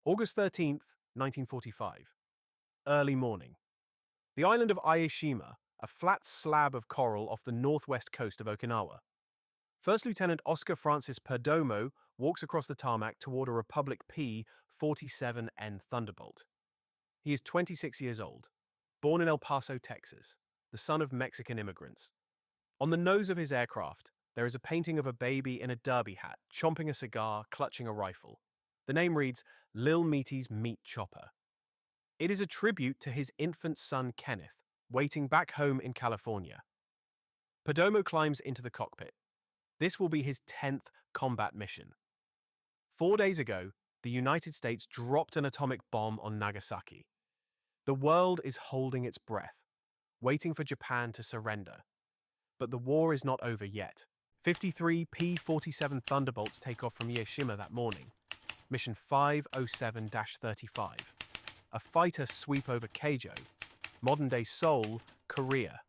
August 13th, 1945. Early morning. The island of Ie Shima, a flat slab of coral off the northwest coast of Okinawa. First Lieutenant Oscar Francis Perdomo walks across the tarmac toward a Republic P-47 Thunderbolt. He is 26 years old, born in El Paso, Texas, the son of Mexican immigrants. On the nose of his aircraft, there is a painting of a baby in a derby hat, chomping a cigar, clutching a rifle. The name reads Lil Meaty's Meat Chopper. It is a tribute to his infant son Kenneth, waiting back home in California. Perdomo climbs into the cockpit. This will be his 10th combat mission. 4 days ago, the United States dropped an atomic bomb on Nagasaki. The world is holding its breath, waiting for Japan to surrender. But the war is not over yet. 53 P-47 Thunderbolts take off from Ie Shima that morning. Mission 507-35. A fighter sweep over Keijo, modern-day Seoul, Korea.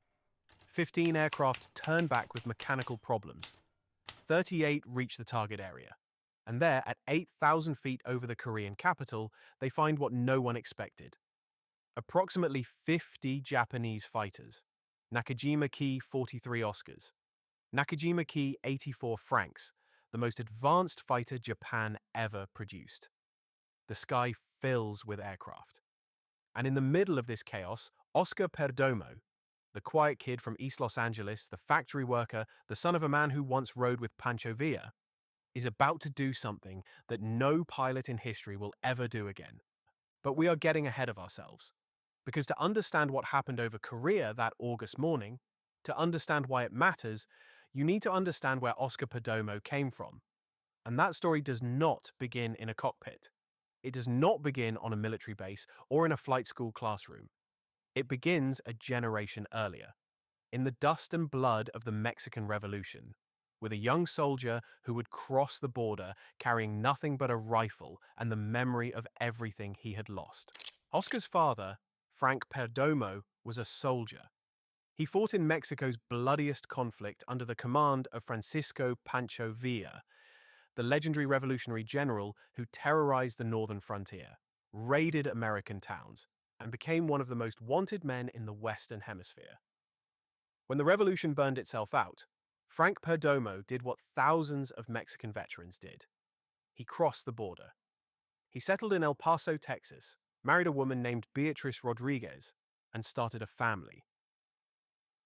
15 aircraft turn back with mechanical problems. 38 reach the target area. And there, at 8,000 feet over the Korean capital, they find what no one expected. Approximately 50 Japanese fighters. Nakajima Ki 43 Oscars. Nakajima Ki 84 Franks, the most advanced fighter Japan ever produced. The sky fills with aircraft. And in the middle of this chaos, Oscar Perdomo, the quiet kid from East Los Angeles, the factory worker, the son of a man who once rode with Pancho Villa, is about to do something that no pilot in history will ever do again. But we are getting ahead of ourselves. Because to understand what happened over Korea that August morning, to understand why it matters, you need to understand where Oscar Perdomo came from. And that story does not begin in a cockpit. It does not begin on a military base or in a flight school classroom. It begins a generation earlier, in the dust and blood of the Mexican Revolution, with a young soldier who would cross the border carrying nothing but a rifle and the memory of everything he had lost. Oscar's father, Frank Perdomo, was a soldier. He fought in Mexico's bloodiest conflict under the command of Francisco Pancho Villa, the legendary revolutionary general who terrorized the northern frontier, raided American towns, and became one of the most wanted men in the Western Hemisphere. When the revolution burned itself out, Frank Perdomo did what thousands of Mexican veterans did. He crossed the border. He settled in El Paso, Texas, married a woman named Beatriz Rodriguez, and started a family.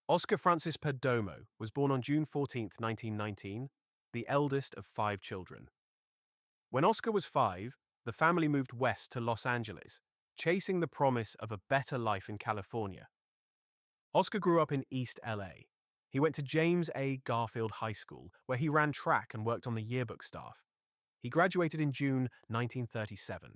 Oscar Francis Perdomo was born on June 14, 1919, the eldest of 5 children. When Oscar was 5, the family moved west to Los Angeles, chasing the promise of a better life in California. Oscar grew up in East LA. He went to James A. Garfield High School, where he ran track and worked on the yearbook staff. He graduated in June 1937.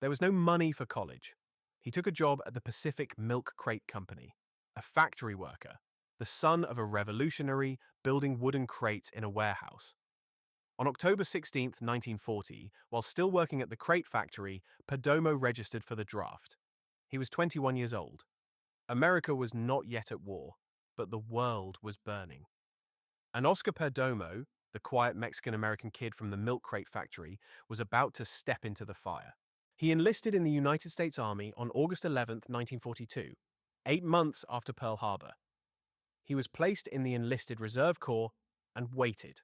There was no money for college. He took a job at the Pacific Milk Crate Company, a factory worker, the son of a revolutionary building wooden crates in a warehouse. On October 16, 1940, while still working at the crate factory, Perdomo registered for the draft. He was 21 years old. America was not yet at war, but the world was burning. And Oscar Perdomo, the quiet Mexican-American kid from the milk crate factory, was about to step into the fire. He enlisted in the United States Army on August 11, 1942, 8 months after Pearl Harbor. He was placed in the enlisted Reserve Corps and waited.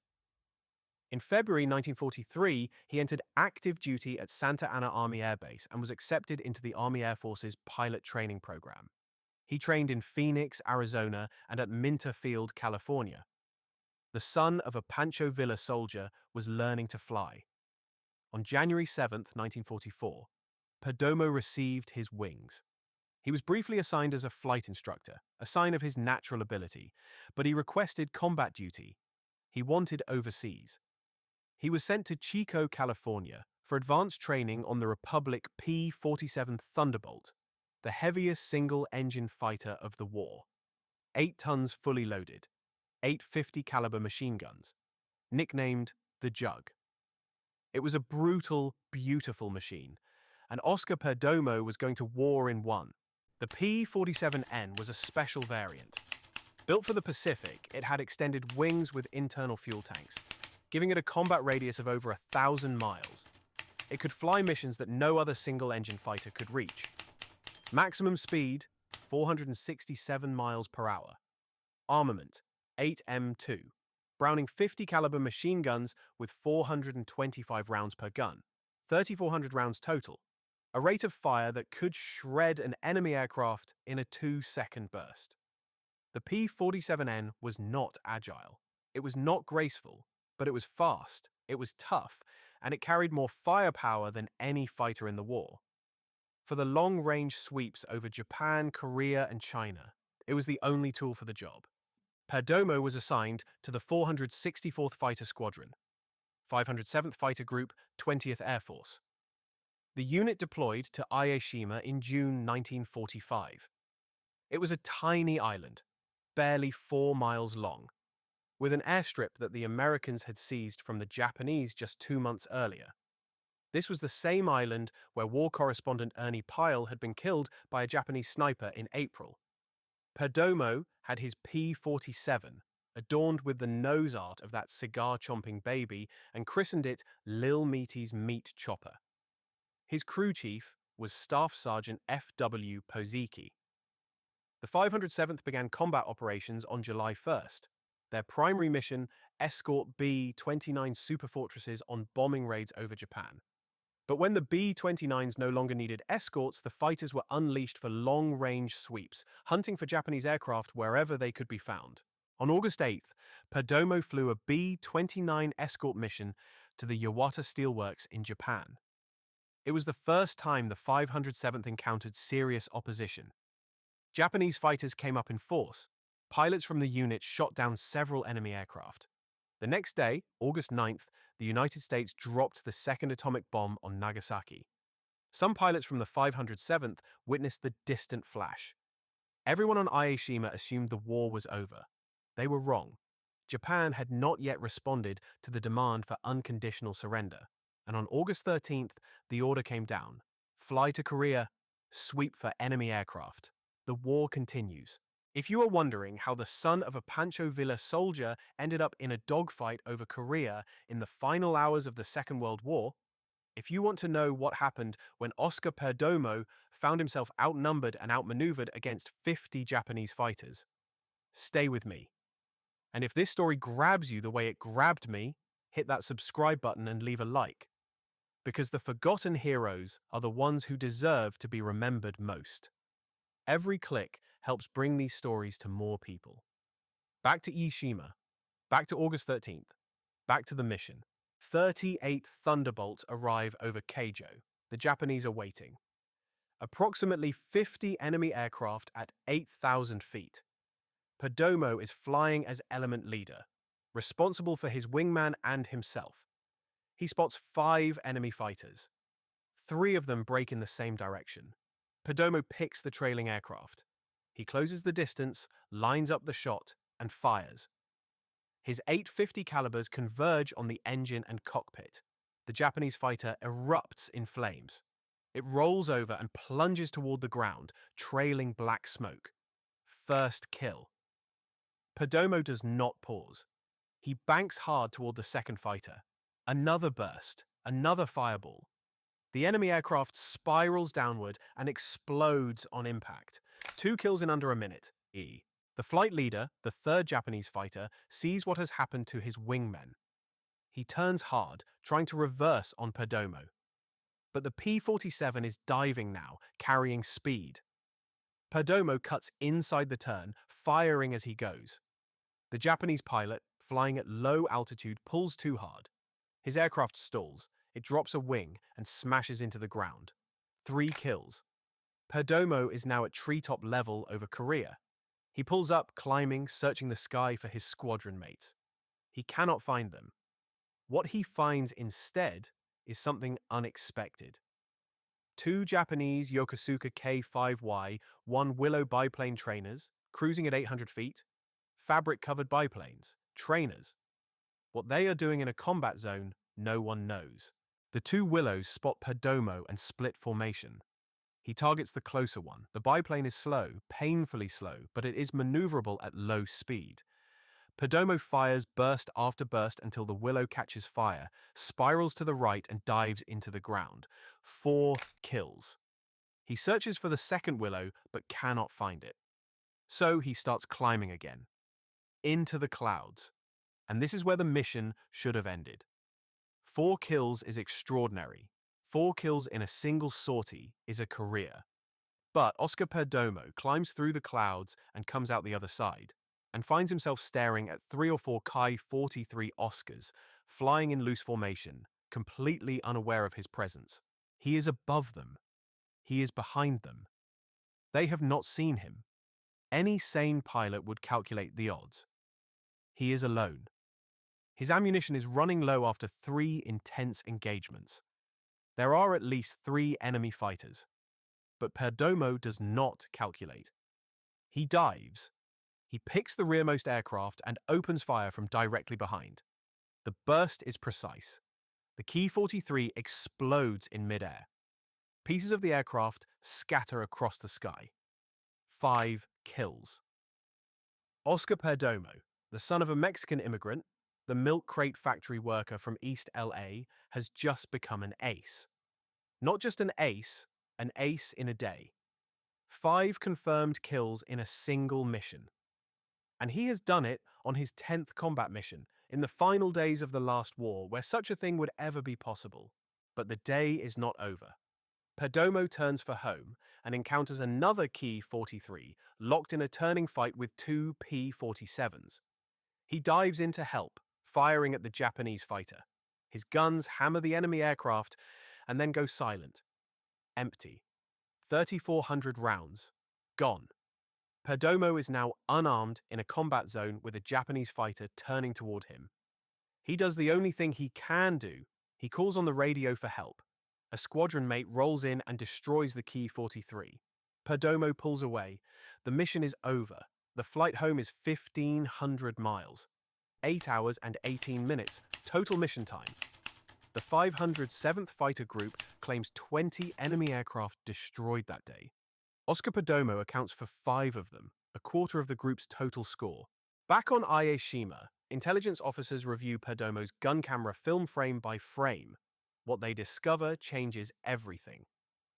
In February 1943, he entered active duty at Santa Ana Army Air Base and was accepted into the Army Air Force's pilot training program. He trained in Phoenix, Arizona, and at Minter Field, California. The son of a Pancho Villa soldier was learning to fly. On January 7, 1944, Perdomo received his wings. He was briefly assigned as a flight instructor, a sign of his natural ability, but he requested combat duty. He wanted overseas. He was sent to Chico, California, for advanced training on the Republic P-47 Thunderbolt, the heaviest single-engine fighter of the war. 8 tons fully loaded, 8 .50 caliber machine guns, nicknamed the Jug. It was a brutal, beautiful machine, and Oscar Perdomo was going to war in one. The P-47N was a special variant. Built for the Pacific, it had extended wings with internal fuel tanks, giving it a combat radius of over 1,000 miles. It could fly missions that no other single-engine fighter could reach. Maximum speed, 467 miles per hour. Armament, 8M2. Browning 50 caliber machine guns with 425 rounds per gun. 3,400 rounds total. A rate of fire that could shred an enemy aircraft in a 2-second burst. The P-47N was not agile. It was not graceful, but it was fast, it was tough, and it carried more firepower than any fighter in the war. For the long-range sweeps over Japan, Korea, and China, it was the only tool for the job. Perdomo was assigned to the 464th Fighter Squadron, 507th Fighter Group, 20th Air Force. The unit deployed to Ie Shima in June 1945. It was a tiny island, barely 4 miles long, with an airstrip that the Americans had seized from the Japanese just 2 months earlier. This was the same island where war correspondent Ernie Pyle had been killed by a Japanese sniper in April. Perdomo had his P-47, adorned with the nose art of that cigar-chomping baby, and christened it Lil Meaty's Meat Chopper. His crew chief was Staff Sergeant F.W. Pozicki. The 507th began combat operations on July 1st. Their primary mission, escort B-29 superfortresses on bombing raids over Japan. But when the B-29s no longer needed escorts, the fighters were unleashed for long-range sweeps, hunting for Japanese aircraft wherever they could be found. On August 8th, Perdomo flew a B-29 escort mission to the Yawata Steelworks in Japan. It was the first time the 507th encountered serious opposition. Japanese fighters came up in force. Pilots from the unit shot down several enemy aircraft. The next day, August 9th, the United States dropped the second atomic bomb on Nagasaki. Some pilots from the 507th witnessed the distant flash. Everyone on Ie Shima assumed the war was over. They were wrong. Japan had not yet responded to the demand for unconditional surrender, and on August 13th, the order came down. Fly to Korea, sweep for enemy aircraft. The war continues. If you are wondering how the son of a Pancho Villa soldier ended up in a dogfight over Korea in the final hours of the Second World War, if you want to know what happened when Oscar Perdomo found himself outnumbered and outmaneuvered against 50 Japanese fighters, stay with me. And if this story grabs you the way it grabbed me, hit that subscribe button and leave a like. Because the forgotten heroes are the ones who deserve to be remembered most. Every click helps bring these stories to more people. Back to Ie Shima. Back to August 13th. Back to the mission. 38 Thunderbolts arrive over Keijo. The Japanese are waiting. Approximately 50 enemy aircraft at 8,000 feet. Perdomo is flying as element leader, responsible for his wingman and himself. He spots 5 enemy fighters. 3 of them break in the same direction. Perdomo picks the trailing aircraft. He closes the distance, lines up the shot, and fires. His 850 calibers converge on the engine and cockpit. The Japanese fighter erupts in flames. It rolls over and plunges toward the ground, trailing black smoke. First kill. Perdomo does not pause. He banks hard toward the second fighter. Another burst, another fireball. The enemy aircraft spirals downward and explodes on impact. 2 kills in under a minute. The flight leader, the third Japanese fighter, sees what has happened to his wingmen. He turns hard, trying to reverse on Perdomo. But the P-47 is diving now, carrying speed. Perdomo cuts inside the turn, firing as he goes. The Japanese pilot, flying at low altitude, pulls too hard. His aircraft stalls. It drops a wing and smashes into the ground. 3 kills. Perdomo is now at treetop level over Korea. He pulls up, climbing, searching the sky for his squadron mates. He cannot find them. What he finds instead is something unexpected. 2 Japanese Yokosuka K-5Y 1 Willow biplane trainers, cruising at 800 feet, fabric-covered biplanes, trainers. What they are doing in a combat zone, no one knows. The 2 Willows spot Perdomo and split formation. He targets the closer one. The biplane is slow, painfully slow, but it is maneuverable at low speed. Perdomo fires burst after burst until the Willow catches fire, spirals to the right and dives into the ground. 4 kills. He searches for the second Willow but cannot find it. So he starts climbing again. Into the clouds. And this is where the mission should have ended. 4 kills is extraordinary. 4 kills in a single sortie is a career. But Oscar Perdomo climbs through the clouds and comes out the other side, and finds himself staring at 3 or 4 Ki-43 Oscars, flying in loose formation, completely unaware of his presence. He is above them. He is behind them. They have not seen him. Any sane pilot would calculate the odds. He is alone. His ammunition is running low after 3 intense engagements. There are at least 3 enemy fighters. But Perdomo does not calculate. He dives. He picks the rearmost aircraft and opens fire from directly behind. The burst is precise. The Ki-43 explodes in midair. Pieces of the aircraft scatter across the sky. 5 kills. Oscar Perdomo, the son of a Mexican immigrant, the milk crate factory worker from East LA, has just become an ace. Not just an ace in a day. 5 confirmed kills in a single mission. And he has done it on his 10th combat mission, in the final days of the last war, where such a thing would ever be possible. But the day is not over. Perdomo turns for home and encounters another Ki-43 locked in a turning fight with 2 P-47s. He dives in to help, firing at the Japanese fighter. His guns hammer the enemy aircraft and then go silent. Empty. 3,400 rounds. Gone. Perdomo is now unarmed in a combat zone with a Japanese fighter turning toward him. He does the only thing he can do. He calls on the radio for help. A squadron mate rolls in and destroys the Ki-43. Perdomo pulls away. The mission is over. The flight home is 1,500 miles. 8 hours and 18 minutes. Total mission time. The 507th Fighter Group claims 20 enemy aircraft destroyed that day. Oscar Perdomo accounts for 5 of them, a quarter of the group's total score. Back on Ie Shima, intelligence officers review Perdomo's gun camera film frame by frame. What they discover changes everything.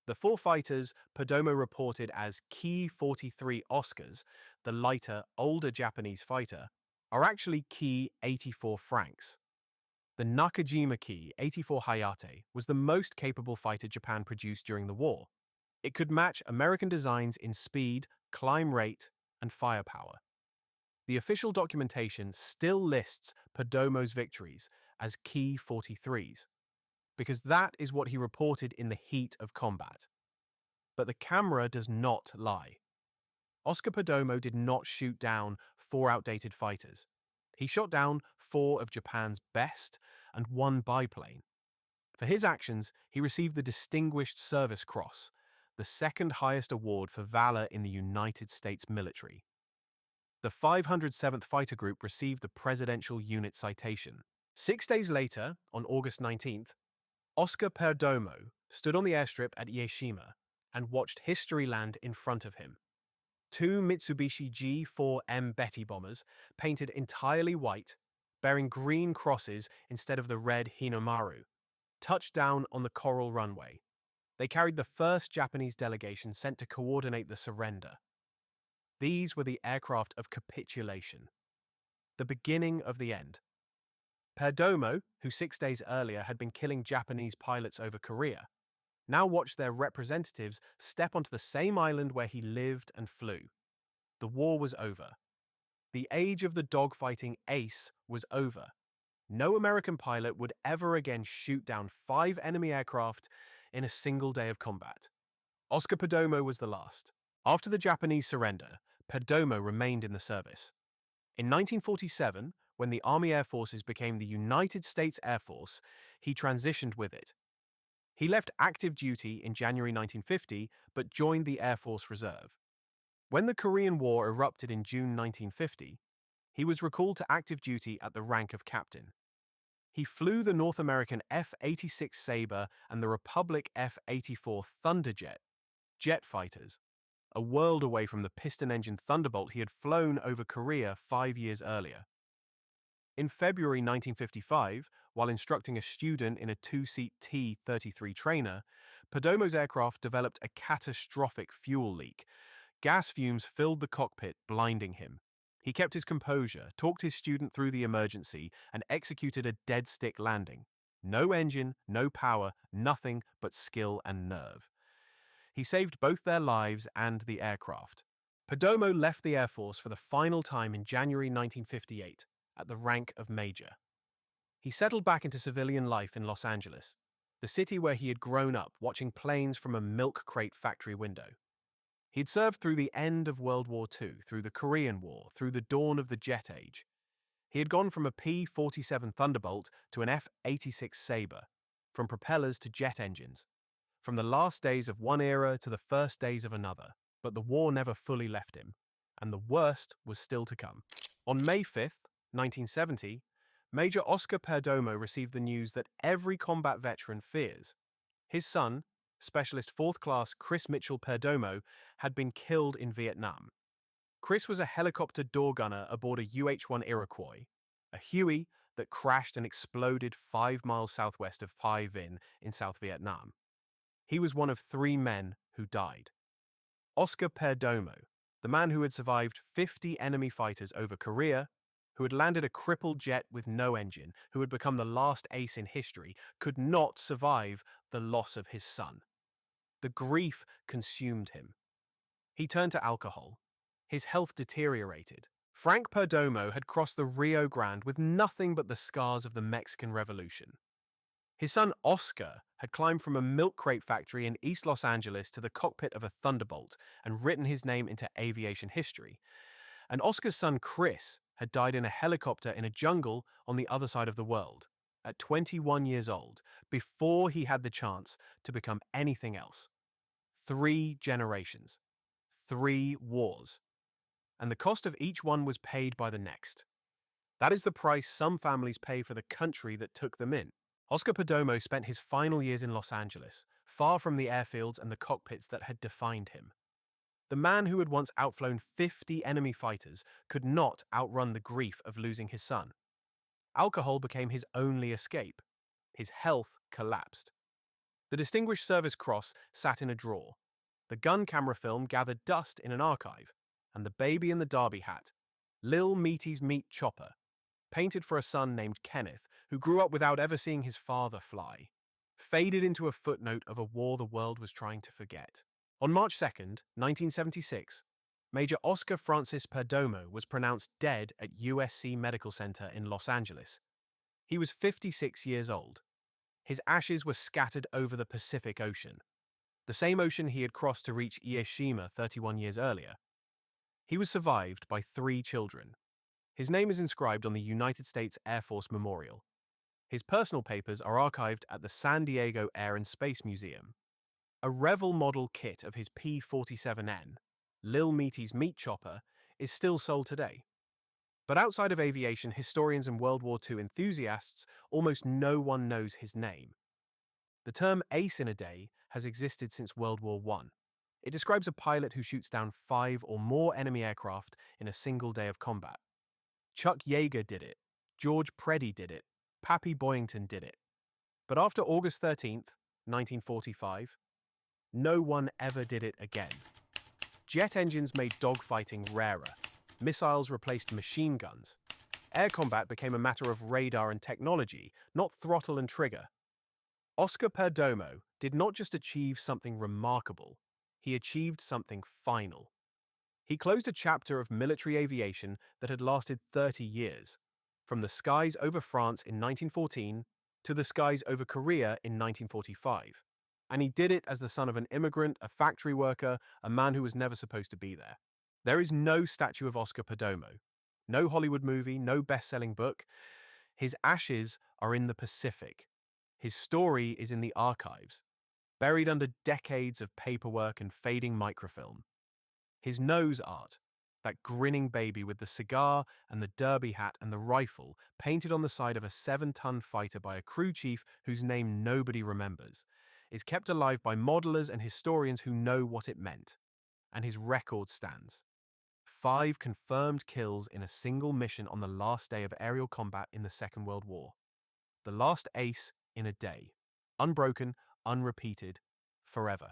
The 4 fighters Perdomo reported as Ki-43 Oscars, the lighter, older Japanese fighter, are actually Ki-84 Franks. The Nakajima Ki-84 Hayate was the most capable fighter Japan produced during the war. It could match American designs in speed, climb rate, and firepower. The official documentation still lists Perdomo's victories as Ki-43s, because that is what he reported in the heat of combat. But the camera does not lie. Oscar Perdomo did not shoot down 4 outdated fighters. He shot down 4 of Japan's best and 1 biplane. For his actions, he received the Distinguished Service Cross, the second highest award for valor in the United States military. The 507th Fighter Group received the Presidential Unit Citation. 6 days later, on August 19th, Oscar Perdomo stood on the airstrip at Ie Shima and watched history land in front of him. 2 Mitsubishi G4M Betty bombers, painted entirely white, bearing green crosses instead of the red Hinomaru, touched down on the Coral runway. They carried the first Japanese delegation sent to coordinate the surrender. These were the aircraft of capitulation, the beginning of the end. Perdomo, who 6 days earlier had been killing Japanese pilots over Korea, now watched their representatives step onto the same island where he lived and flew. The war was over. The age of the dogfighting ace was over. No American pilot would ever again shoot down 5 enemy aircraft in a single day of combat. Oscar Perdomo was the last. After the Japanese surrender, Perdomo remained in the service. In 1947, when the Army Air Forces became the United States Air Force, he transitioned with it. He left active duty in January 1950, but joined the Air Force Reserve. When the Korean War erupted in June 1950, he was recalled to active duty at the rank of captain. He flew the North American F-86 Sabre and the Republic F-84 Thunderjet, jet fighters, a world away from the piston-engine Thunderbolt he had flown over Korea 5 years earlier. In February 1955, while instructing a student in a two-seat T-33 trainer, Perdomo's aircraft developed a catastrophic fuel leak. Gas fumes filled the cockpit, blinding him. He kept his composure, talked his student through the emergency, and executed a dead-stick landing. No engine, no power, nothing but skill and nerve. He saved both their lives and the aircraft. Perdomo left the Air Force for the final time in January 1958, at the rank of major. He settled back into civilian life in Los Angeles, the city where he had grown up watching planes from a milk crate factory window. He'd served through the end of World War II, through the Korean War, through the dawn of the jet age. He had gone from a P-47 Thunderbolt to an F-86 Sabre, from propellers to jet engines, from the last days of one era to the first days of another, but the war never fully left him, and the worst was still to come. On May 5th, 1970, Major Oscar Perdomo received the news that every combat veteran fears. His son, Specialist 4th Class Chris Mitchell Perdomo, had been killed in Vietnam. Chris was a helicopter door gunner aboard a UH-1 Iroquois, a Huey that crashed and exploded 5 miles southwest of Hai Vinh in South Vietnam. He was one of 3 men who died. Oscar Perdomo, the man who had survived 50 enemy fighters over Korea, who had landed a crippled jet with no engine, who had become the last ace in history, could not survive the loss of his son. The grief consumed him. He turned to alcohol. His health deteriorated. Frank Perdomo had crossed the Rio Grande with nothing but the scars of the Mexican Revolution. His son Oscar had climbed from a milk crate factory in East Los Angeles to the cockpit of a Thunderbolt and written his name into aviation history. And Oscar's son Chris had died in a helicopter in a jungle on the other side of the world, at 21 years old, before he had the chance to become anything else. 3 generations. 3 wars. And the cost of each one was paid by the next. That is the price some families pay for the country that took them in. Oscar Perdomo spent his final years in Los Angeles, far from the airfields and the cockpits that had defined him. The man who had once outflown 50 enemy fighters could not outrun the grief of losing his son. Alcohol became his only escape. His health collapsed. The Distinguished Service Cross sat in a drawer. The gun camera film gathered dust in an archive, and the baby in the derby hat, Lil Meaty's meat chopper, painted for a son named Kenneth, who grew up without ever seeing his father fly, faded into a footnote of a war the world was trying to forget. On March 2nd, 1976, Major Oscar Francis Perdomo was pronounced dead at USC Medical Center in Los Angeles. He was 56 years old. His ashes were scattered over the Pacific Ocean, the same ocean he had crossed to reach Ie Shima 31 years earlier. He was survived by 3 children. His name is inscribed on the United States Air Force Memorial. His personal papers are archived at the San Diego Air and Space Museum. A Revel model kit of his P-47N, Lil Meaty's meat chopper, is still sold today. But outside of aviation historians and World War II enthusiasts, almost no one knows his name. The term ace in a day has existed since World War I. It describes a pilot who shoots down 5 or more enemy aircraft in a single day of combat. Chuck Yeager did it. George Preddy did it. Pappy Boyington did it. But after August 13th, 1945, no one ever did it again. Jet engines made dogfighting rarer. Missiles replaced machine guns. Air combat became a matter of radar and technology, not throttle and trigger. Oscar Perdomo did not just achieve something remarkable, he achieved something final. He closed a chapter of military aviation that had lasted 30 years, from the skies over France in 1914 to the skies over Korea in 1945. And he did it as the son of an immigrant, a factory worker, a man who was never supposed to be there. There is no statue of Oscar Perdomo, no Hollywood movie, no best-selling book. His ashes are in the Pacific. His story is in the archives, buried under decades of paperwork and fading microfilm. His nose art, that grinning baby with the cigar and the derby hat and the rifle painted on the side of a 7-ton fighter by a crew chief whose name nobody remembers, is kept alive by modelers and historians who know what it meant. And his record stands. 5 confirmed kills in a single mission on the last day of aerial combat in the Second World War. The last ace in a day. Unbroken, unrepeated, forever.